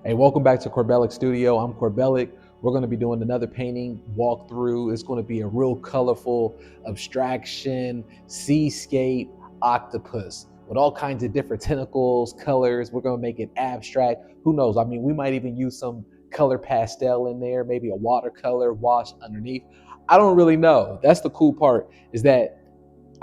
Hey, welcome back to Corbellic Studio. I'm Corbellic. We're going to be doing another painting walkthrough. It's going to be a real colorful abstraction, seascape, octopus with all kinds of different tentacles, colors. We're going to make it abstract. Who knows? I mean, we might even use some color pastel in there, maybe a watercolor wash underneath. I don't really know. That's the cool part, is that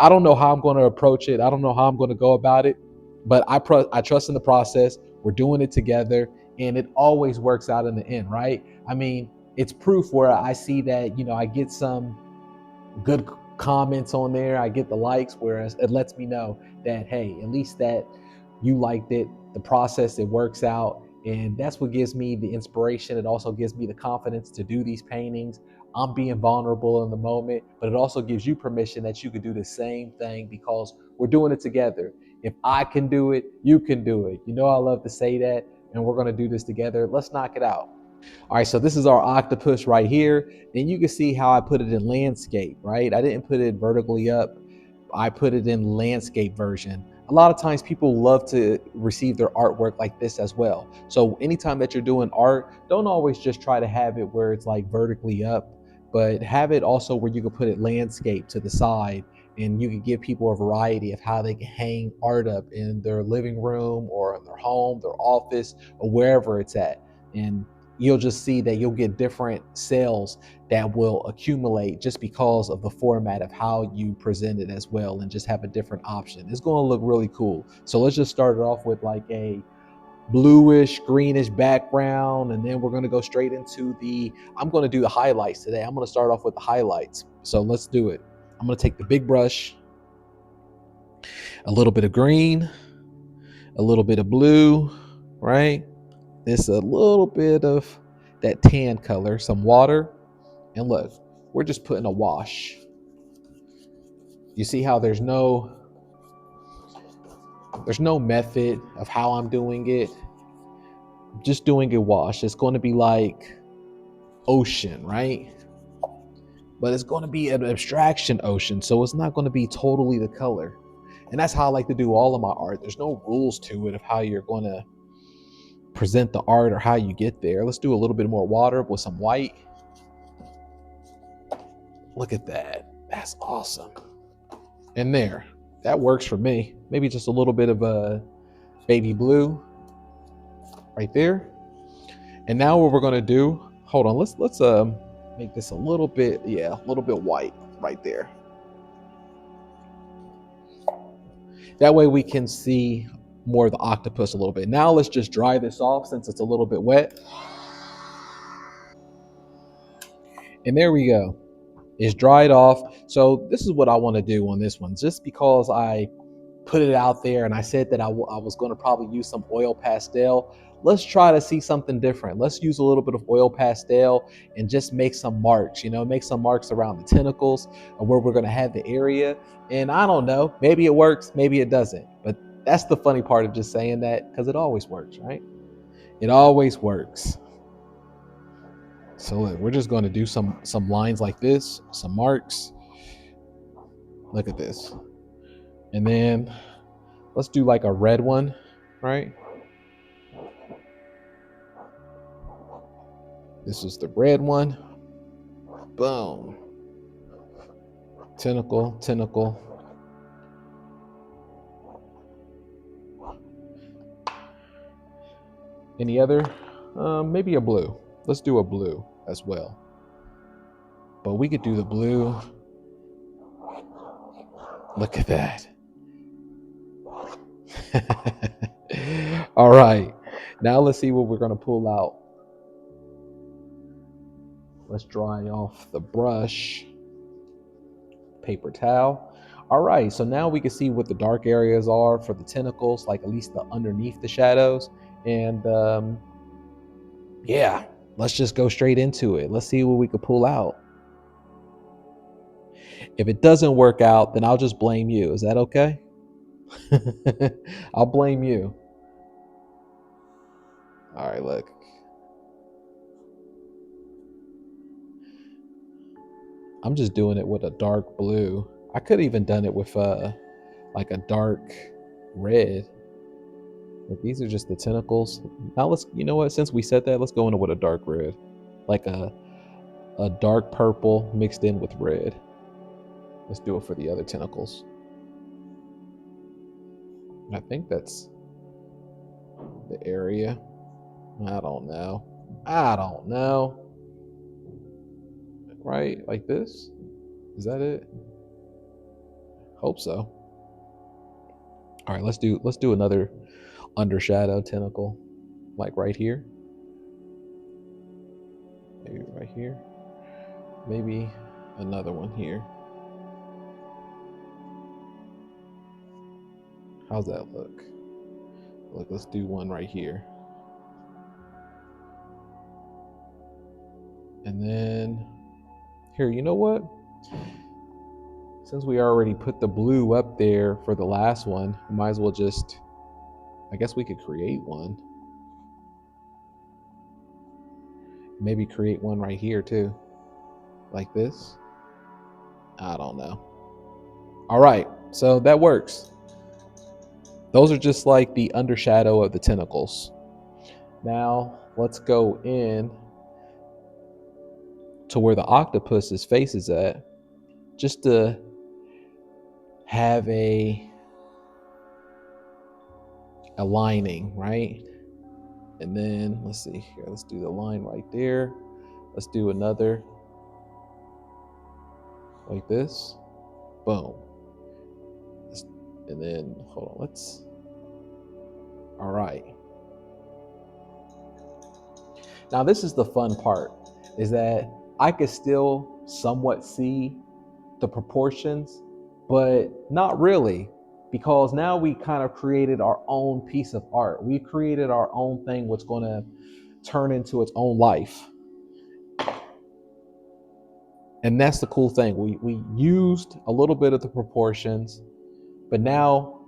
I don't know how I'm going to approach it. I don't know how I'm going to go about it, but I trust in the process. We're doing it together, and it always works out in the end, right? I mean, it's proof where I see that, I get some good comments on there. I get the likes, whereas it lets me know that, hey, at least that you liked it, the process, it works out. And that's what gives me the inspiration. It also gives me the confidence to do these paintings. I'm being vulnerable in the moment, but it also gives you permission that you could do the same thing because we're doing it together. If I can do it, you can do it. You know, I love to say that, and we're going to do this together. Let's knock it out. All right, so this is our octopus right here. And you can see how I put it in landscape, right? I didn't put it vertically up. I put it in landscape version. A lot of times people love to receive their artwork like this as well. So anytime that you're doing art, don't always just try to have it where it's like vertically up, but have it also where you can put it landscape to the side, and you can give people a variety of how they can hang art up in their living room or in their home, their office, or wherever it's at. And you'll just see that you'll get different sales that will accumulate just because of the format of how you present it as well, and just have a different option. It's going to look really cool. So let's just start it off with like a bluish greenish background, and then we're going to go straight into I'm going to do the highlights today. I'm going to start off with the highlights. So let's do it. I'm going to take the big brush, a little bit of green, a little bit of blue, right? It's a little bit of that tan color, some water, and look, we're just putting a wash. You see how there's no method of how I'm doing it. Just doing a wash. It's going to be like ocean, right? But it's going to be an abstraction ocean, so it's not going to be totally the color. And that's how I like to do all of my art. There's no rules to it of how you're going to present the art or how you get there. Let's do a little bit more water with some white. Look at that. That's awesome. And there, that works for me. Maybe just a little bit of a baby blue right there. And now what we're gonna do, hold on, let's make this a little bit, a little bit white right there. That way we can see more of the octopus a little bit. Now let's just dry this off since it's a little bit wet. And there we go. It's dried off. So this is what I want to do on this one. Just because I put it out there and I said that I was going to probably use some oil pastel, let's try to see something different. Let's use a little bit of oil pastel and just make some marks, make some marks around the tentacles of where we're going to have the area. And I don't know, maybe it works, maybe it doesn't. But that's the funny part of just saying that, because it always works, right? It always works. So look, we're just going to do some lines like this, some marks. Look at this. And then let's do like a red one, right? This is the red one. Boom. Tentacle, tentacle. Any other? Maybe a blue. Let's do a blue as well. But we could do the blue. Look at that. All right. Now let's see what we're going to pull out. Let's dry off the brush. Paper towel. All right, so now we can see what the dark areas are for the tentacles, like at least the underneath the shadows. And yeah, let's just go straight into it. Let's see what we could pull out. If it doesn't work out, then I'll just blame you. Is that okay? I'll blame you. All right, look. I'm just doing it with a dark blue. I could have even done it with like a dark red. But these are just the tentacles. Now let's, you know what? Since we said that, let's go into with a dark red, like a dark purple mixed in with red. Let's do it for the other tentacles. I think that's the area. I don't know. I don't know. Right? Like this? Is that it? Hope so. All right, let's do another undershadow tentacle. Like right here. Maybe right here. Maybe another one here. How's that look? Look, let's do one right here. And then here, you know what? Since we already put the blue up there for the last one, we might as well just, I guess we could create one. Maybe create one right here too. Like this. I don't know. All right, so that works. Those are just like the undershadow of the tentacles. Now let's go in to where the octopus's face is at, just to have a lining, right? And then let's see here. Let's do the line right there. Let's do another like this. Boom. And then hold on. All right. Now this is the fun part, is that I could still somewhat see the proportions, but not really, because now we kind of created our own piece of art. We created our own thing, what's going to turn into its own life. And that's the cool thing. We used a little bit of the proportions, but now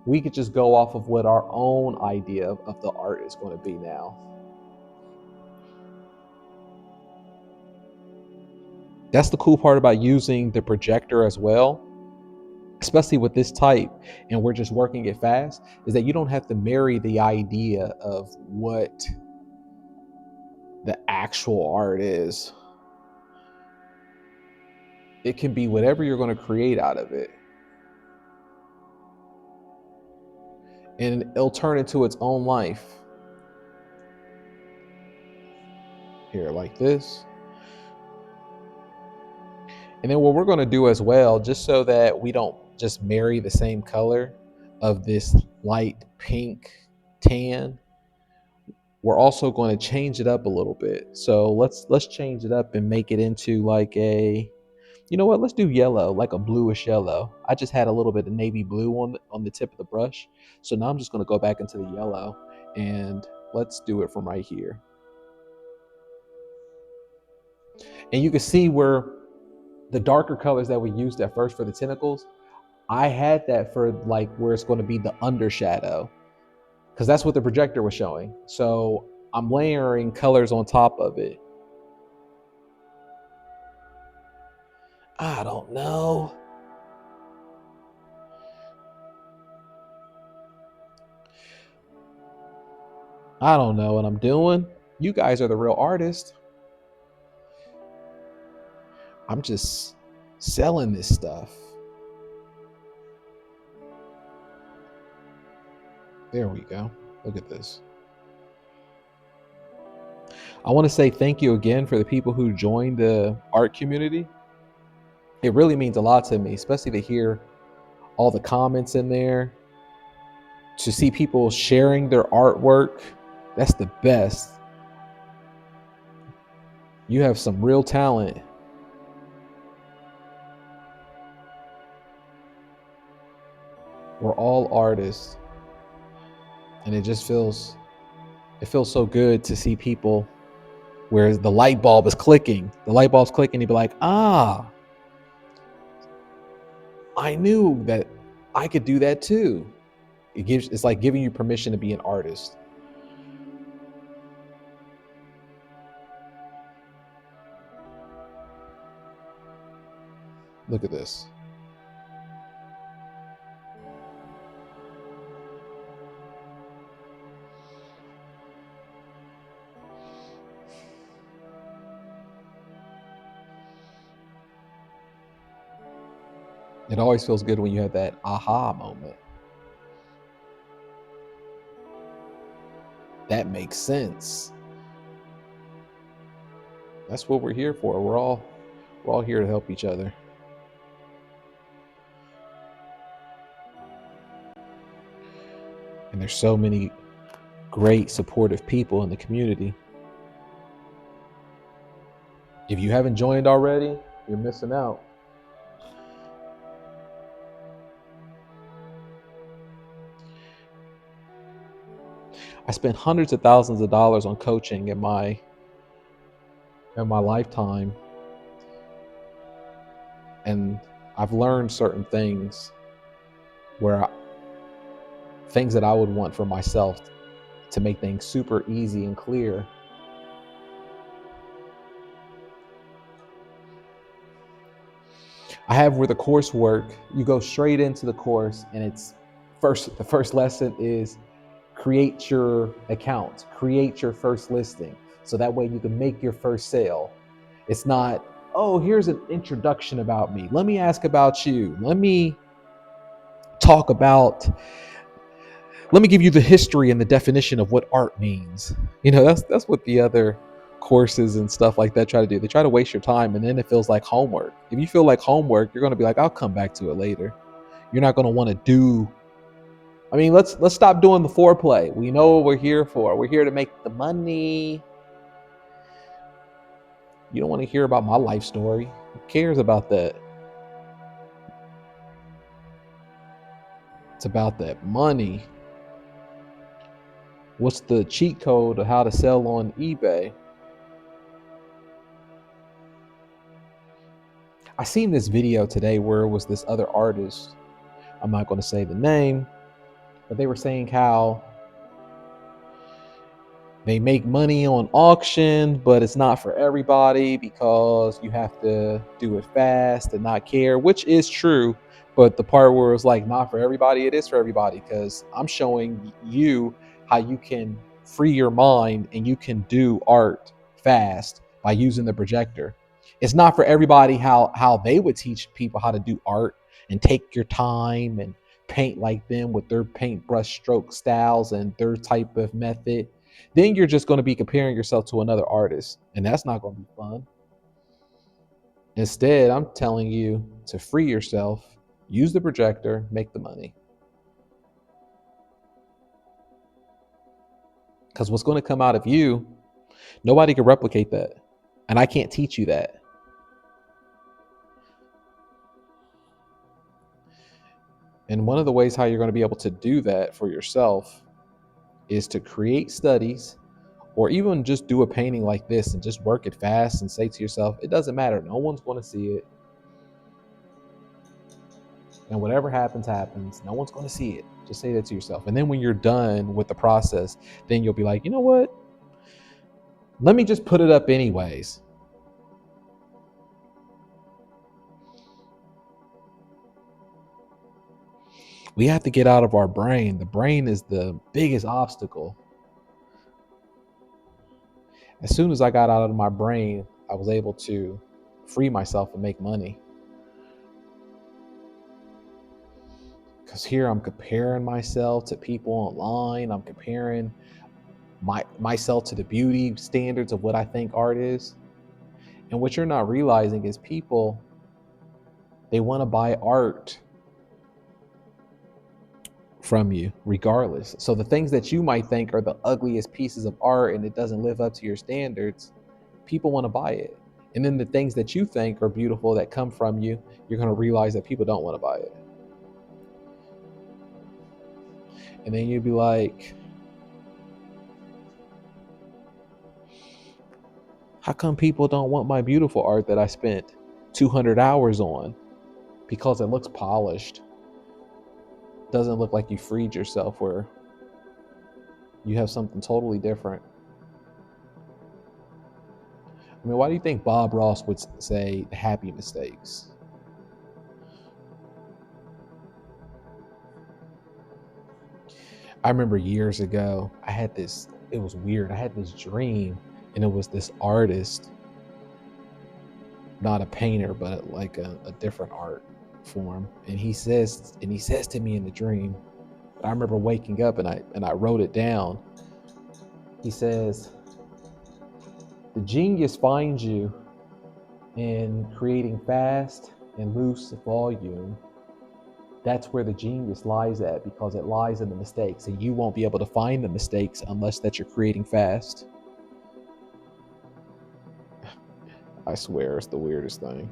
we could just go off of what our own idea of the art is going to be now. That's the cool part about using the projector as well, especially with this type, and we're just working it fast, is that you don't have to marry the idea of what the actual art is. It can be whatever you're going to create out of it. And it'll turn into its own life. Here, like this. And then what we're going to do as well, just so that we don't just marry the same color of this light pink tan, we're also going to change it up a little bit. So let's change it up and make it into like a, you know what, let's do yellow, like a bluish yellow. I just had a little bit of navy blue on the tip of the brush. So now I'm just going to go back into the yellow, and let's do it from right here. And you can see where the darker colors that we used at first for the tentacles, I had that for like where it's going to be the undershadow, because that's what the projector was showing. So I'm layering colors on top of it. I don't know. I don't know what I'm doing. You guys are the real artists. I'm just selling this stuff. There we go. Look at this. I want to say thank you again for the people who joined the art community. It really means a lot to me, especially to hear all the comments in there, to see people sharing their artwork. That's the best. You have some real talent. We're all artists. And it just feels so good to see people where the light bulb is clicking. The light bulb's clicking, you'd be like, ah, I knew that I could do that too. It's like giving you permission to be an artist. Look at this. It always feels good when you have that aha moment. That makes sense. That's what we're here for. We're all here to help each other. And there's so many great supportive people in the community. If you haven't joined already, you're missing out. I spent hundreds of thousands of dollars on coaching in my lifetime, and I've learned certain things things that I would want for myself to make things super easy and clear. I have where the coursework, you go straight into the course, and the first lesson is create your account, create your first listing. So that way you can make your first sale. It's not, oh, here's an introduction about me. Let me ask about you. Let me give you the history and the definition of what art means. That's what the other courses and stuff like that try to do. They try to waste your time, and then it feels like homework. If you feel like homework, you're going to be like, I'll come back to it later. You're not going to want to do. I mean, let's stop doing the foreplay. We know what we're here for. We're here to make the money. You don't want to hear about my life story. Who cares about that? It's about that money. What's the cheat code of how to sell on eBay? I seen this video today where it was this other artist. I'm not going to say the name, but they were saying how they make money on auction, but it's not for everybody because you have to do it fast and not care, which is true. But the part where it's like not for everybody, it is for everybody, because I'm showing you how you can free your mind and you can do art fast by using the projector. It's not for everybody how they would teach people how to do art and take your time and paint like them with their paintbrush stroke styles and their type of method. Then you're just going to be comparing yourself to another artist, and that's not going to be fun. Instead, I'm telling you to free yourself, use the projector, make the money. Because what's going to come out of you, nobody can replicate that. And I can't teach you that. And one of the ways how you're going to be able to do that for yourself is to create studies, or even just do a painting like this and just work it fast and say to yourself, it doesn't matter. No one's going to see it. And whatever happens, happens. No one's going to see it. Just say that to yourself. And then when you're done with the process, then you'll be like, you know what? Let me just put it up anyways. We have to get out of our brain. The brain is the biggest obstacle. As soon as I got out of my brain, I was able to free myself and make money. Because here I'm comparing myself to people online. I'm comparing myself to the beauty standards of what I think art is. And what you're not realizing is people, they want to buy art from you regardless. So the things that you might think are the ugliest pieces of art and it doesn't live up to your standards, people want to buy it. And then the things that you think are beautiful that come from you, you're going to realize that people don't want to buy it. And then you'd be like, how come people don't want my beautiful art that I spent 200 hours on? Because it looks polished. Doesn't look like you freed yourself, where you have something totally different. I mean, why do you think Bob Ross would say the happy mistakes? I remember years ago, it was weird. I had this dream, and it was this artist, not a painter, but like a different art. for him, and he says to me in the dream. I remember waking up and I wrote it down. He says, "The genius finds you in creating fast and loose volume. That's where the genius lies at, because it lies in the mistakes, and you won't be able to find the mistakes unless that you're creating fast." I swear it's the weirdest thing.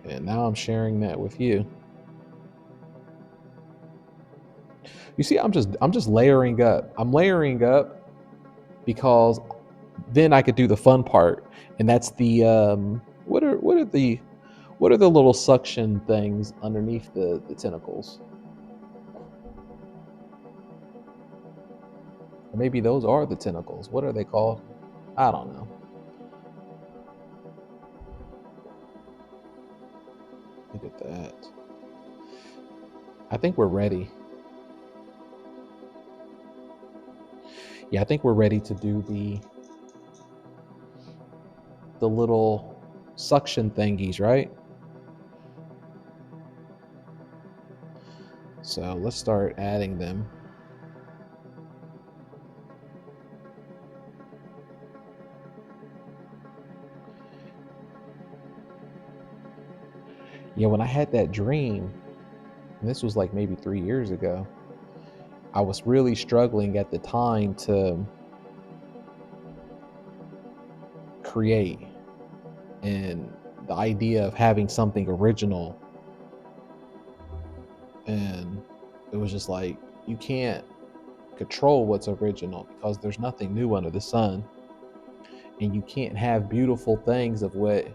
And now I'm sharing that with you. You see, I'm just layering up. I'm layering up because then I could do the fun part, and that's the what are the little suction things underneath the tentacles? Or maybe those are the tentacles. What are they called? I don't know. Look at that. I think we're ready. Yeah, I think we're ready to do the little suction thingies, right? So let's start adding them. Yeah, when I had that dream, and this was like maybe 3 years ago, I was really struggling at the time to create, and the idea of having something original, and it was just like, you can't control what's original because there's nothing new under the sun, and you can't have beautiful things of what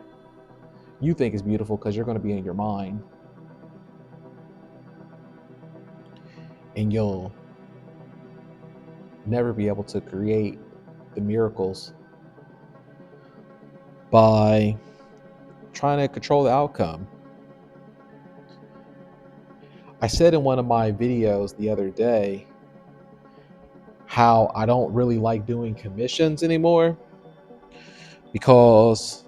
you think is beautiful because you're going to be in your mind, and you'll never be able to create the miracles by trying to control the outcome. I said in one of my videos the other day how I don't really like doing commissions anymore, because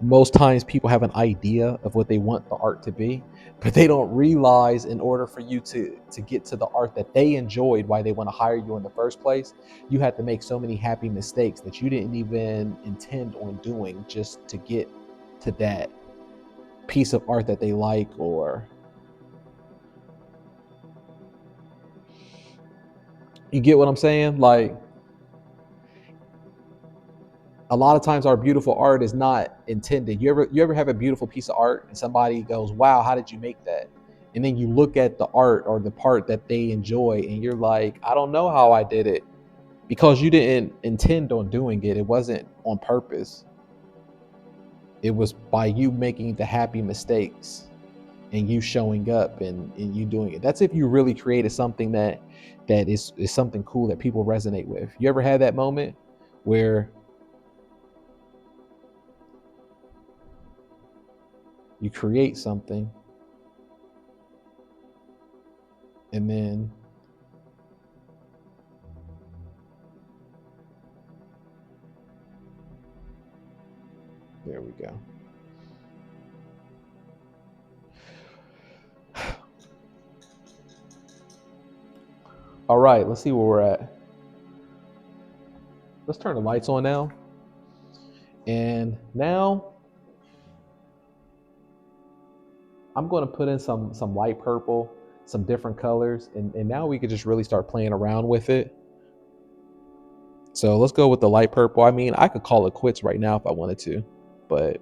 most times people have an idea of what they want the art to be, but they don't realize in order for you to get to the art that they enjoyed, why they want to hire you in the first place, you have to make so many happy mistakes that you didn't even intend on doing just to get to that piece of art that they like. Or you get what I'm saying? Like, a lot of times our beautiful art is not intended. You ever have a beautiful piece of art and somebody goes, "Wow, how did you make that?" And then you look at the art or the part that they enjoy and you're like, "I don't know how I did it," because you didn't intend on doing it. It wasn't on purpose. It was by you making the happy mistakes and you showing up and you doing it. That's if you really created something that is something cool that people resonate with. You ever had that moment where you create something and then there we go. All right, let's see where we're at. Let's turn the lights on now. And now I'm going to put in some light purple, some different colors, and now we could just really start playing around with it. So let's go with the light purple. I mean, I could call it quits right now if I wanted to, but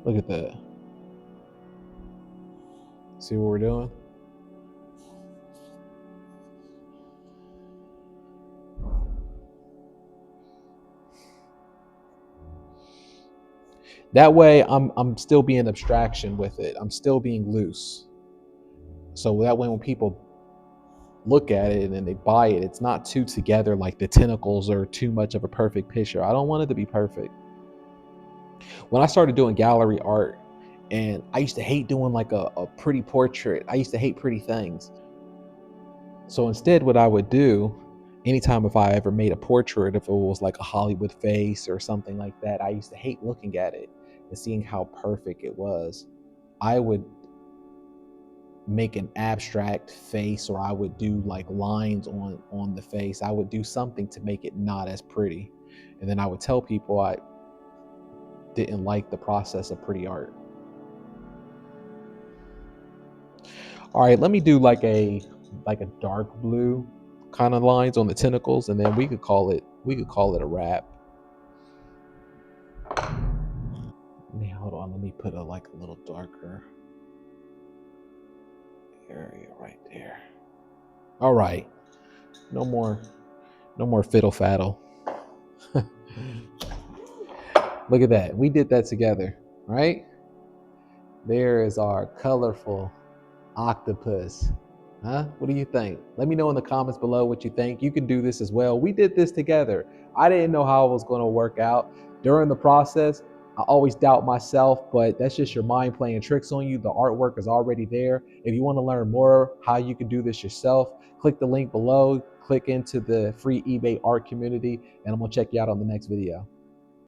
look at that. See what we're doing? That way I'm still being abstraction with it. I'm still being loose. So that way when people look at it and then they buy it, it's not too together, like the tentacles are too much of a perfect picture. I don't want it to be perfect. When I started doing gallery art And I used to hate doing like a pretty portrait. I used to hate pretty things. So instead, what I would do, anytime if I ever made a portrait, if it was like a Hollywood face or something like that, I used to hate looking at it and seeing how perfect it was. I would make an abstract face, or I would do like lines on the face. I would do something to make it not as pretty. And then I would tell people I didn't like the process of pretty art. All right, let me do like a dark blue kind of lines on the tentacles, and then we could call it a wrap. Man, hold on, let me put a little darker area right there. All right, no more fiddle faddle. Look at that, we did that together, right? There is our colorful octopus. Huh? What do you think? Let me know in the comments below what you think. You can do this as well. We did this together. I didn't know how it was going to work out. During the process, I always doubt myself, but that's just your mind playing tricks on you. The artwork is already there. If you want to learn more how you can do this yourself, click the link below, click into the free eBay art community, and I'm going to check you out on the next video.